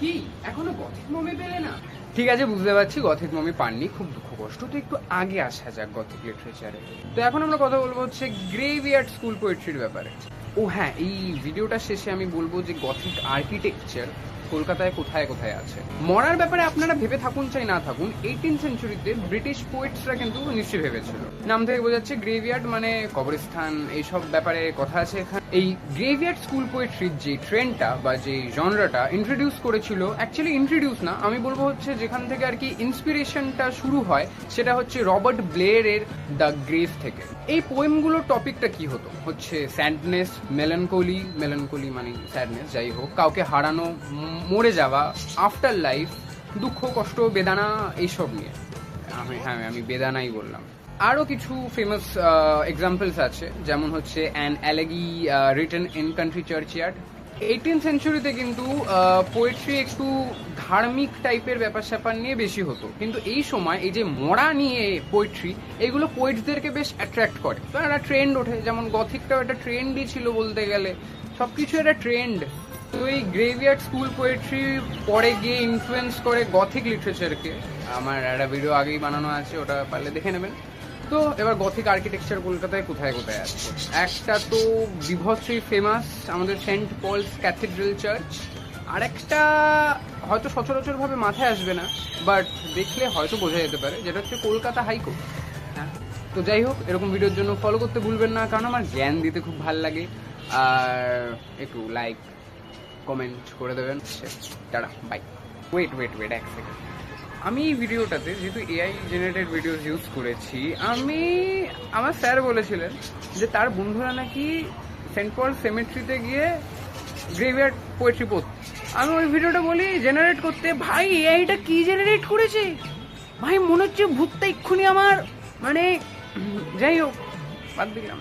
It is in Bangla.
কি এখনো গথিক মমি পেলে না? ঠিক আছে, বুঝতে পারছি গথিক মমি পাননি, খুব দুঃখ কষ্ট। তো একটু আগে আসা যাক গথিক লিটারেচারে। তো এখন আমরা কথা বলবো হচ্ছে গ্রেভইয়ার্ড স্কুল পোয়েট্রির ব্যাপারে। ও হ্যাঁ, এই ভিডিওটা শেষে আমি বলবো যে গথিক আর্কিটেকচার কলকাতায় কোথায় কোথায় আছে। মরার ব্যাপারে আপনারা ভেবে থাকুন চাই না থাকুন, 18th সেঞ্চুরিতে ব্রিটিশ পোয়েটসরা কিন্তু নিশ্চয়ই ভেবেছিল। নাম থেকে বোঝাচ্ছে গ্রেভইয়ার্ড মানে কবরস্থান, এইসব ব্যাপারে কথা আছে এখানে। এই গ্রেভইয়ার্ড স্কুল পোয়েট্রির যে ট্রেন্ডটা বা যে জনরাটা ইন্ট্রোডিউস করেছিল, অ্যাকচুয়ালি ইন্ট্রোডিউস না, আমি বলবো হচ্ছে যেখান থেকে আর কি ইন্সপিরেশনটা শুরু হয় সেটা হচ্ছে রবার্ট ব্লেয়ারের দ্য গ্রেভ থেকে। এই পোয়েমগুলোর টপিকটা কি হতো হচ্ছে স্যাডনেস, মেলানকোলি মানে স্যাডনেস, যাই হোক, কাউকে হারানো, মরে যাওয়া, আফটার লাইফ, দুঃখ কষ্ট বেদানা, এইসব নিয়ে। আমি বেদানাই বললাম। আরও কিছু ফেমাস এক্সাম্পলস আছে, যেমন হচ্ছে an elegy written in country churchyard. 18th সেঞ্চুরিতে কিন্তু পোয়েট্রি একটু ধার্মিক টাইপের ব্যাপার স্যাপার নিয়ে বেশি হতো, কিন্তু এই সময় এই যে মরা নিয়ে পোয়েট্রি, এগুলো পোয়েটসদেরকে বেশ অ্যাট্রাক্ট করে। তো একটা ট্রেন্ড ওঠে, যেমন গথিকটাও একটা ট্রেন্ডই ছিল বলতে গেলে, সব কিছু একটা ট্রেন্ড। তো এই গ্রেভইয়ার্ড স্কুল পোয়েট্রি পরে গিয়ে ইনফ্লুয়েন্স করে গথিক লিটারেচারকে। আমার একটা ভিডিও আগেই বানানো আছে, ওটা পারলে দেখে নেবেন। তো এবার গথিক আর্কিটেকচার কলকাতায় কোথায় কোথায় আছে। একটা তো বিভৎসই ফেমাস আমাদের সেন্ট পলস ক্যাথিড্রাল চার্চ, আর একটা হয়তো সচরাচরভাবে মাথায় আসবে না, বাট দেখলে হয়তো বোঝা যেতে পারে, যেটা হচ্ছে কলকাতা হাইকোর্ট। হ্যাঁ, তো যাই হোক, এরকম ভিডিওর জন্য ফলো করতে ভুলবেন না, কারণ আমার জ্ঞান দিতে খুব ভালো লাগে। আর একটু লাইক কমেন্ট করে দেবেন। Tata, bye. ওয়েট এক সেকেন্ড। আমি এই ভিডিওটাতে যেহেতু এআই জেনারেটেড ভিডিওস ইউজ করেছি, আমার স্যার বলেছিলেন যে তার বন্ধুরা নাকি সেন্ট পল সেমেট্রিতে গিয়ে গ্রেভইয়ার্ড পোয়েট্রি পড়তে। আমি ওই ভিডিওটা বলি জেনারেট করতে, ভাই এআইটা কি জেনারেট করেছে ভাই, মনে হচ্ছে ভূতটা এক্ষুনি আমার, মানে যাই হোক, বাদ দিলাম।